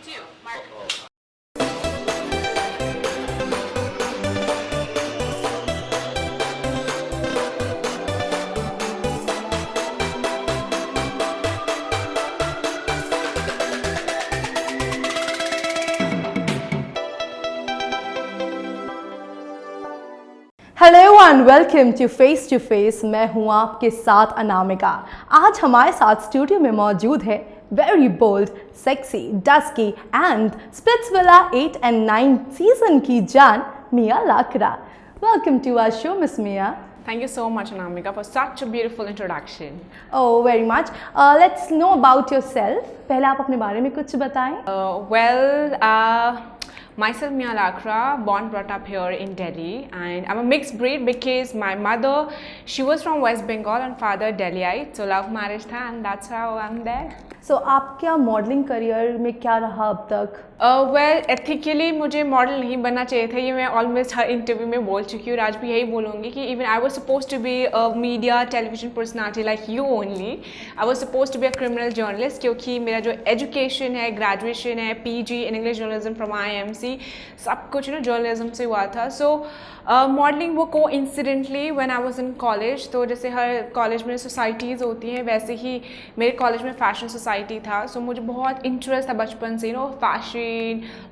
too. Mark. Hello and welcome to face मैं हूं आपके साथ अनामिका। आज हमारे साथ स्टूडियो में मौजूद है very bold, sexy, dusky and Splitsvilla 8 and 9 season की जान Mia Lakra. Welcome to our show miss Mia. Thank you so much, Anamika, for such a beautiful introduction. Oh, very much. Let's know about yourself. पहले आप अपने बारे में कुछ बताएं। Myself Mia Lakra, born brought up here in Delhi, and I'm a mixed breed because my mother, she was from West Bengal and father Delhiite, so love marriage tha, and that's how I'm there. So आपका modelling career में क्या रहा अब तक? Ethically मुझे model नहीं बनना चाहिए था, ये मैं ऑलमोस्ट हर इंटरव्यू में बोल चुकी हूँ। आज भी यही बोलूँगी कि even I was suppose to be a media television personality like you only. I was suppose to be a criminal journalist, क्योंकि मेरा जो एजुकेशन है, ग्रेजुएशन है, PG in English journalism from IIMC, सब कुछ ना जर्नलिज्म से हुआ था। सो मॉडलिंग वो को incidentally when I was in college, तो जैसे हर कॉलेज में सोसाइटीज़ होती हैं वैसे ही मेरे कॉलेज में फैशन सोसाइटी था। सो मुझे बहुत इंटरेस्ट था बचपन से, फैशन,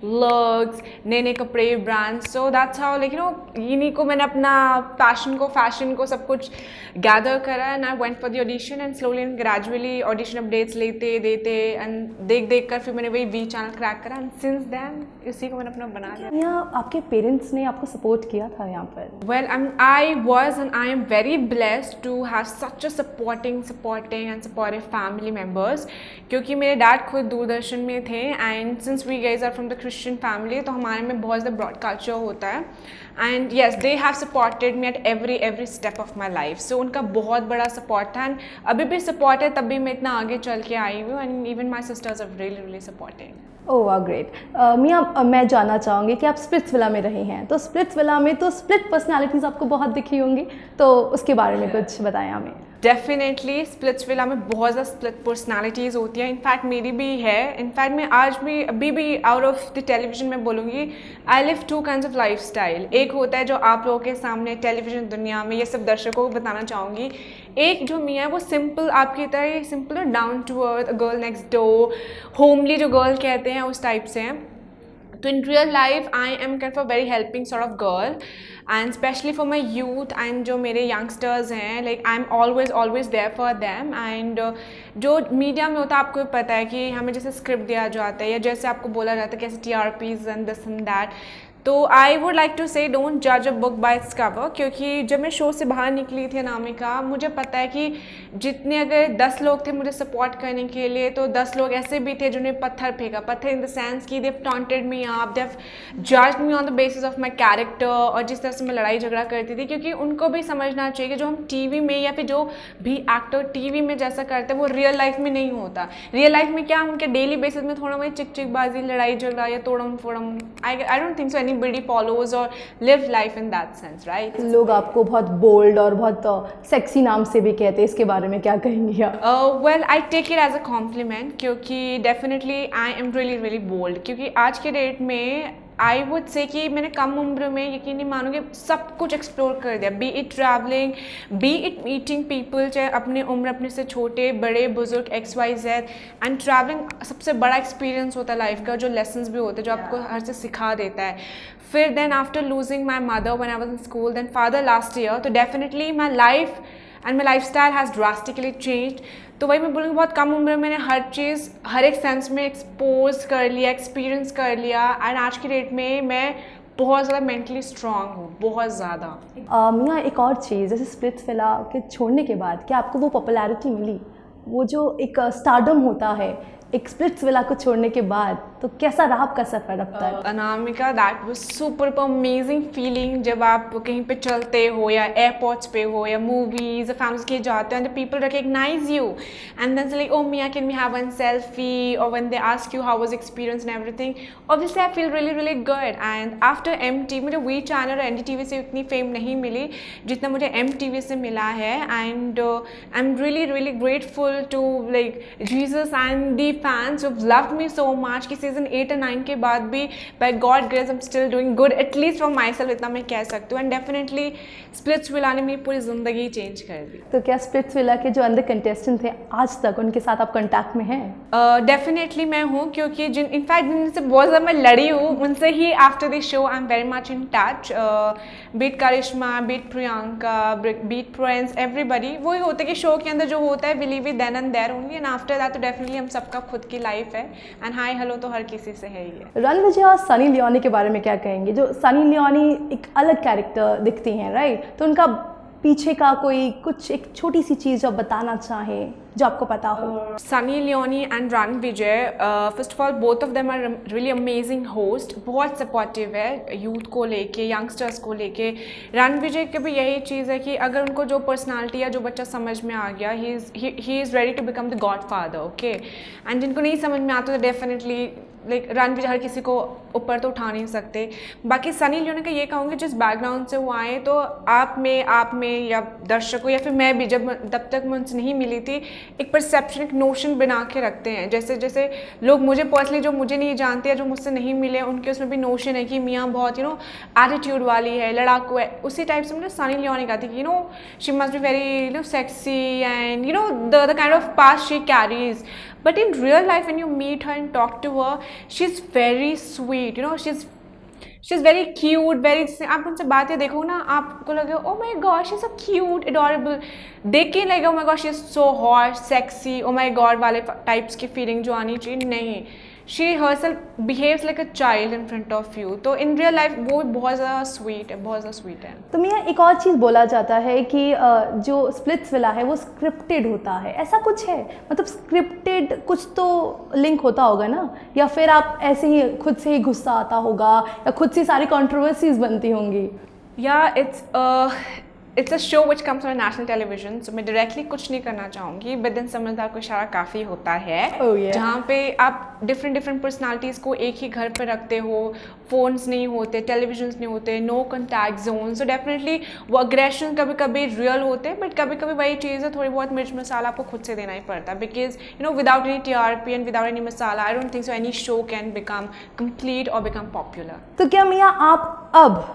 लुक्स, नए नए कपड़े, ब्रांड्स। सो दैट्स हाउ इन्हीं को मैंने अपना पैशन को, फैशन को सब कुछ गैदर करा and I went for the audition and slowly and gradually audition updates लेते देते एंड देख कर फिर मैंने वही वी चैनल क्रैक करा एंड सिंस देन इसी को मैंने अपना बना लिया। यहाँ आपके पेरेंट्स ने आपको सपोर्ट किया था यहाँ पर? Well, I was and I am very blessed to have such a supporting and supportive family members, क्योंकि मेरे डैड खुद दूरदर्शन में थे and since we guys are from the Christian family, तो हमारे में बहुत ज़्यादा ब्रॉड कल्चर होता है and yes they have supported me at every step of my life. So उनका बहुत बड़ा सपोर्ट था एंड अभी भी सपोर्ट है, तब भी मैं इतना आगे चल के आई हूँ and even my sisters are really supporting. Oh great. Mia, मैं जानना चाहूँगी कि आप स्प्लिट्सविला में रही हैं, तो स्प्लिट्सविला में तो स्प्लिट पर्सनालिटीज़ आपको बहुत दिखी होंगी, तो उसके बारे में कुछ बताएं हमें। डेफिनेटली स्प्लिट्सविला में बहुत ज़्यादा स्प्लिट पर्सनालिटीज़ होती हैं, इनफैक्ट मेरी भी है। इनफैक्ट मैं आज भी अभी भी आउट ऑफ द टेलीविजन में बोलूँगी, I live two kinds of life style. एक होता है जो आप लोगों के सामने टेलीविजन दुनिया में ये सब दर्शकों को बताना चाहूँगी, एक जो मियाँ है वो सिंपल, आपकी तरह simple, down to earth, girl next door, homely जो गर्ल कहते हैं उस टाइप से हैं। तो in real life I am kind of a very helping sort of girl and especially for my youth and जो मेरे youngsters हैं, like I'm always there for them and जो मीडिया में होता है आपको पता है कि हमें जैसे स्क्रिप्ट दिया जाता है या जैसे आपको बोला जाता है कैसे TRPs and this and that, तो आई वुड लाइक टू से डोंट जज a book by its cover, क्योंकि जब मैं शो से बाहर निकली थी अनामिका, मुझे पता है कि जितने अगर 10 लोग थे मुझे सपोर्ट करने के लिए, तो 10 लोग ऐसे भी थे जिन्होंने पत्थर फेंका, पत्थर इन द सेंस कि they taunted me up, they judged me on the basis of my character और जिस तरह से मैं लड़ाई झगड़ा करती थी, क्योंकि उनको भी समझना चाहिए कि जो हम टीवी में या फिर जो भी एक्टर टीवी में जैसा करते हैं वो रियल लाइफ में नहीं होता। रियल लाइफ में क्या, उनके डेली बेसिस में थोड़ा वही चिकचिकबाजी, लड़ाई झगड़ा या तोड़म फोड़म, I don't think so anybody follows or live life in that sense, right? लोग आपको बहुत बोल्ड और बहुत सेक्सी नाम से भी कहते हैं, इसके बारे में क्या कहेंगी आप? Well, I take it as a compliment, क्योंकि definitely I am really bold, क्योंकि आज के डेट में आई वुड से कि मैंने कम उम्र में, यकीन नहीं मानोगे, सब कुछ एक्सप्लोर कर दिया, B it travelling, B it meeting people, चाहे अपने उम्र अपने से छोटे बड़े बुजुर्ग XYZ, एंड ट्रैवलिंग सबसे बड़ा एक्सपीरियंस होता है लाइफ का, जो लेसन्स भी होते हैं जो आपको हर चीज़ सिखा देता है। फिर then after losing my mother when I was in school, then father last year, तो definitely my life and my life style has drastically change. तो वही मैं बोलूँगी बहुत कम उम्र में मैंने हर चीज़ हर एक सेंस में एक्सपोज कर लिया, एक्सपीरियंस कर लिया एंड आज की डेट में मैं बहुत ज़्यादा मेंटली स्ट्रांग हूँ, बहुत ज़्यादा। मियाँ, एक और चीज़, जैसे स्प्लिट्सविला के छोड़ने के बाद क्या आपको वो पॉपुलैरिटी मिली, वो जो एक स्टारडम होता है एक स्प्लिट्सविला को छोड़ने के बाद, तो कैसा रहा आपका सफ़र अब तक? Anamika, that was super amazing feeling, जब आप कहीं पे चलते हो या एयरपोर्ट्स पे हो या मूवीज फैमिलीज के जाते हो and the people recognize you and then say like oh Mia can we have one selfie, और when they ask you how was experience and everything, obviously I feel really good. And after MTV, मुझे V channel और NDTV से उतनी fame नहीं मिली जितना मुझे MTV से मिला है and I am really grateful to like Jesus and the fans who've loved me so much कि सीजन 8 और 9 के बाद भी by God grace I am still doing good, at least for my self, इतना मैं कह सकती हूँ। एंड डेफिनेटली स्प्लिट्सविला ने मेरी पूरी ज़िंदगी चेंज कर दी। तो क्या स्प्लिट्सविला के जो अंदर कंटेस्टेंट थे आज तक उनके साथ आप कॉन्टैक्ट में हैं? डेफिनेटली मैं हूँ, क्योंकि इनफैक्ट जिनसे बहुत ज़्यादा मैं लड़ी हूँ उनसे ही after the show I am very much in touch. Beat Karishma, beat Priyanka, beat Prince, everybody. वही होता है कि शो के अंदर जो होता है we leave it then and there only, and after that तो डेफिनेटली हम सबका खुद की लाइफ है, एंड हाय हेलो तो हर किसी से है ही है। रणविजय और सनी लियोनी के बारे में क्या कहेंगे? जो सनी लियोनी एक अलग कैरेक्टर दिखती हैं, राइट? तो उनका पीछे का कोई कुछ एक छोटी सी चीज़ जो आप बताना चाहें जो आपको पता हो। Sunny Leone and Rannvijay, first of all both of them are really amazing host, बहुत सपोर्टिव है यूथ को लेके, यंगस्टर्स को लेके। रणविजय की भी यही चीज़ है कि अगर उनको जो पर्सनालिटी या जो बच्चा समझ में आ गया, he is ready to become the god father, okay. And जिनको नहीं समझ में आता तो डेफिनेटली लाइक रणविजय हर किसी को ऊपर तो उठा नहीं सकते। बाकी सनी लियोनी का ये कहूँगी जिस बैकग्राउंड से वो आए, तो आप में या दर्शकों या फिर मैं भी जब तक मैं उनसे नहीं मिली थी, एक परसेप्शन, एक नोशन बना के रखते हैं। जैसे जैसे लोग मुझे पर्सनली जो मुझे नहीं जानते या जो मुझसे नहीं मिले उनके उसमें भी नोशन है कि मियाँ बहुत एटीट्यूड वाली है, लड़ाकू है। उसी टाइप से मुझे सनी लियोनी का थी कि she must be very sexy and the kind of past she carries, but in real life when you meet her and talk to her, she's very sweet, she's very cute, very, आप उनसे बातें देखो ना आपको लगेगा oh my gosh she's so cute, adorable, देख के लगेगा oh my gosh she's so hot, sexy, oh my god वाले टाइप्स की फीलिंग जो आनी चाहिए, नहीं, she herself behaves like a child in front of you। तो in real life वो बहुत ज़्यादा स्वीट है, बहुत ज़्यादा स्वीट है। तो मियाँ एक और चीज़ बोला जाता है कि जो स्प्लिट्सविला है वो स्क्रिप्टेड होता है, ऐसा कुछ है? मतलब स्क्रिप्टेड कुछ तो लिंक होता होगा ना, या फिर आप ऐसे ही खुद से ही गुस्सा आता होगा या खुद से सारी कंट्रोवर्सीज बनती होंगी? या it's a show which comes on national television, so मैं डायरेक्टली कुछ नहीं करना चाहूँगी, बट देन समझदार को इशारा काफ़ी होता है। जहाँ पे आप डिफरेंट पर्सनालिटीज़ को एक ही घर पे रखते हो, फ़ोन्स नहीं होते, टेलीविजन्स नहीं होते, no contact zone, so definitely वो अग्रेशन कभी कभी रियल होते हैं, बट कभी कभी वही चीज़ है थोड़ी बहुत मिर्च मसाला आपको खुद से देना ही पड़ता है, because without any TRP and without any masala I don't think so any show can become complete और बिकम पॉपुलर। तो क्या मियाँ आप अब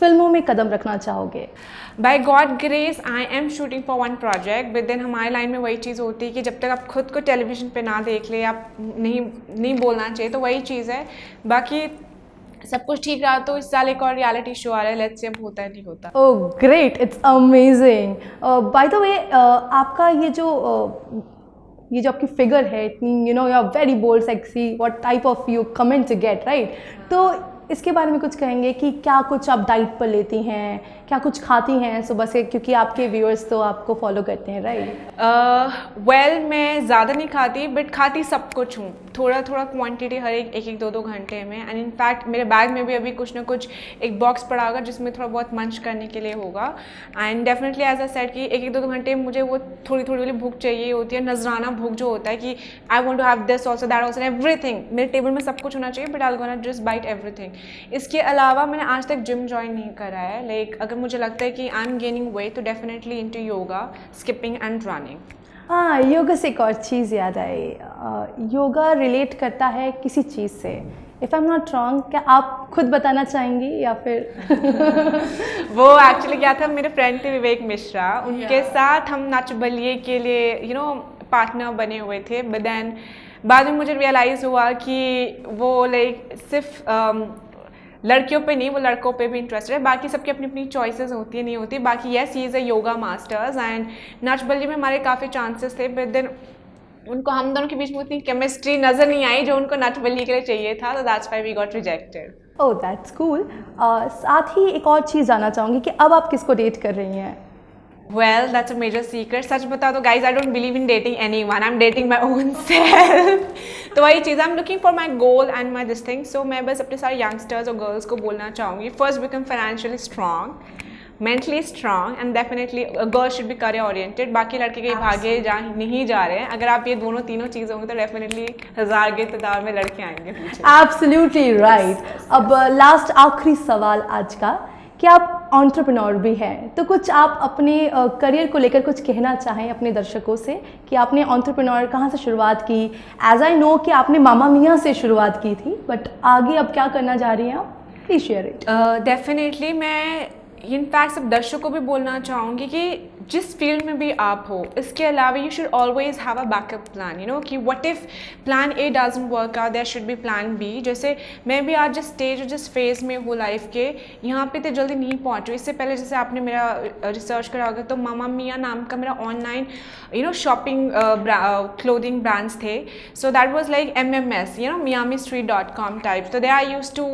फिल्मों में कदम रखना चाहोगे? By God grace I am shooting for one project, but then हमारे लाइन में वही चीज़ होती है कि जब तक आप खुद को टेलीविजन पे ना देख ले, आप नहीं बोलना चाहिए, तो वही चीज़ है। बाकी सब कुछ ठीक रहा तो इस साल एक और रियलिटी शो आ रहा है, लेट्स सी अब होता है नहीं होता। Oh great, it's amazing. By the way आपका ये जो आपकी फिगर है इतनी, you are very bold, sexy, what type of you comment to get, right? तो इसके बारे में कुछ कहेंगे कि क्या कुछ आप डाइट पर लेती हैं, क्या कुछ खाती हैं सुबह से, क्योंकि आपके व्यूअर्स तो आपको फॉलो करते हैं, राइट? वेल मैं ज़्यादा नहीं खाती, बट खाती सब कुछ हूँ, थोड़ा क्वांटिटी हर एक 2 घंटे में। एंड इनफैक्ट मेरे बैग में भी अभी कुछ ना कुछ एक बॉक्स पड़ा होगा जिसमें थोड़ा बहुत मंच करने के लिए होगा। And definitely as a set कि 1-2 घंटे में मुझे वो थोड़ी वाली भूख चाहिए होती है, नजराना भूख जो होता है कि I want to have this also, that also, everything मेरे टेबल में सब कुछ होना चाहिए, but I gonna just bite everything. इसके अलावा मैंने आज तक जिम ज्वाइन नहीं करा है, लाइक अगर मुझे लगता है कि आई एम गेनिंग वेट तो definitely into yoga, skipping and running. हाँ, योगा से एक और चीज़ याद आई, योगा रिलेट करता है किसी चीज़ से, if I am not wrong, क्या आप खुद बताना चाहेंगी या फिर? वो एक्चुअली क्या था, मेरे फ्रेंड थे विवेक मिश्रा, उनके साथ हम नच बलिए के लिए पार्टनर बने हुए थे, बट देन बाद में मुझे रियलाइज़ हुआ कि वो लाइक सिर्फ लड़कियों पे नहीं, वो लड़कों पे भी इंटरेस्टेड है। बाकी सबकी अपनी अपनी चॉइसेस होती है, नहीं होती। बाकी yes he is a yoga masters, and Nach Baliye में हमारे काफ़ी चांसेस थे, बट देन उनको हम दोनों के बीच में उतनी केमिस्ट्री नज़र नहीं आई जो उनको नच बलिए के लिए चाहिए था, तो that's why we got rejected. Oh that's cool. साथ ही एक और चीज़ जानना चाहूँगी कि अब आप किसको डेट कर रही हैं? Well, that's a major secret. सच बता दो guys, I don't believe in dating anyone. I'm dating my own self. तो वही चीज़, I'm looking for my goal and my this thing. So मैं बस अपने सारे youngsters और girls को बोलना चाहूँगी, first become financially strong, mentally strong, and definitely a girl should be career oriented. बाकी लड़के कहीं भागे नहीं जा रहे हैं। अगर आप ये तीनों चीज़ें होंगी तो डेफिनेटली 1000 के तादाद में लड़के आएंगे पीछे। Absolutely right. अब लास्ट आखिरी सवाल आज का, कि आप एंटरप्रेन्योर भी हैं, तो कुछ आप अपने करियर को लेकर कुछ कहना चाहें अपने दर्शकों से कि आपने एंटरप्रेन्योर कहाँ से शुरुआत की। एज आई नो कि आपने मामा मियाँ से शुरुआत की थी, बट आगे अब क्या करना चाह रही हैं आप, प्लीज शेयर इट। डेफिनेटली मैं इनफैक्ट सब दर्शकों को भी बोलना चाहूँगी कि जिस फील्ड में भी आप हो, इसके अलावा you should always have a backup plan, you know, कि what if plan A doesn't work out, there should be plan B. जैसे मैं भी आज जिस स्टेज और जिस फेज़ में हूँ लाइफ के, यहाँ पे तो जल्दी नहीं पहुँची। इससे पहले जैसे आपने मेरा रिसर्च करा होगा तो मामा मियाँ नाम का मेरा online you know shopping clothing brands थे। So that was like MMS, you know, miyamistreet.com type. तो they I used to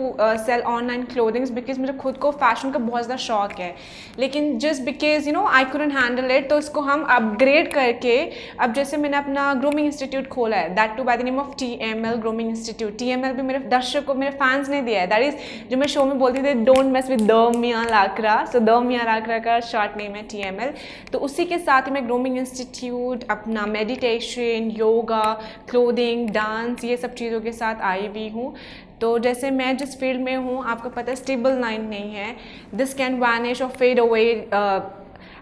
sell online clothings because मुझे खुद को फैशन का बहुत ज़्यादा शौक है, लेकिन just because you know I couldn't handle it, तो इसको हम अपग्रेड करके अब जैसे मैंने अपना ग्रूमिंग इंस्टीट्यूट खोला है, that too by the name of TML grooming institute. TML भी मेरे दर्शकों, मेरे फैंस ने दिया है। दैट इज़ जो मैं शो में बोलती थी, डोंट मेस विद द मियाँ लाकरा, सो द मियाँ लाकरा का शॉर्ट नेम है TML। तो उसी के साथ ही मैं ग्रूमिंग इंस्टीट्यूट, अपना मेडिटेशन, योगा, क्लोथिंग, डांस, ये सब चीज़ों के साथ आई हुई हूँ। तो जैसे मैं जिस फील्ड में हूँ, आपको पता है स्टेबल लाइन नहीं है, दिस कैन वैनिश और fade away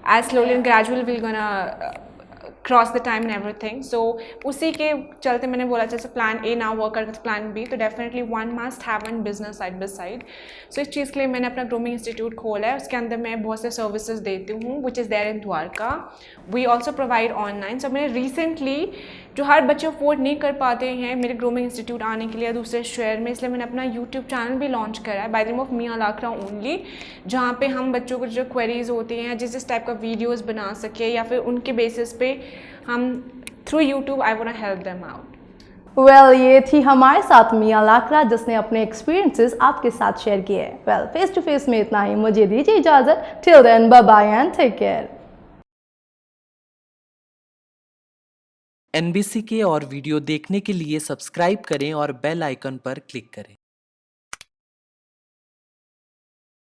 as slowly and gradually we're gonna cross the time and everything. So उसी के चलते मैंने बोला जैसे प्लान ए ना वर्क करता प्लान बी, तो definitely one must have one business side by side. So इस चीज़ के लिए मैंने अपना ग्रूमिंग इंस्टीट्यूट खोला है, उसके अंदर मैं बहुत से सर्विसेज देती हूँ, which is there in Dwarka. We also provide online. So मैंने रिसेंटली, जो हर बच्चे अफोर्ड नहीं कर पाते हैं मेरे ग्रूमिंग इंस्टीट्यूट आने के लिए दूसरे शहर में, इसलिए मैंने अपना यूट्यूब चैनल भी लॉन्च करा है बाय द नेम ऑफ मियाँ लाकरा ओनली, जहाँ पे हम बच्चों को जो क्वेरीज होती हैं, जिस टाइप का वीडियोस बना सके, या फिर उनके बेसिस पे हम through YouTube I want to help them out. Well, ये थी हमारे साथ मियाँ लाकरा, जिसने अपने एक्सपीरियंसेस आपके साथ शेयर किए। वेल, फेस टू फेस में इतना ही, मुझे दीजिए इजाज़त। Till then, bye bye and take care. NBC के और वीडियो देखने के लिए सब्सक्राइब करें और बेल आइकन पर क्लिक करें।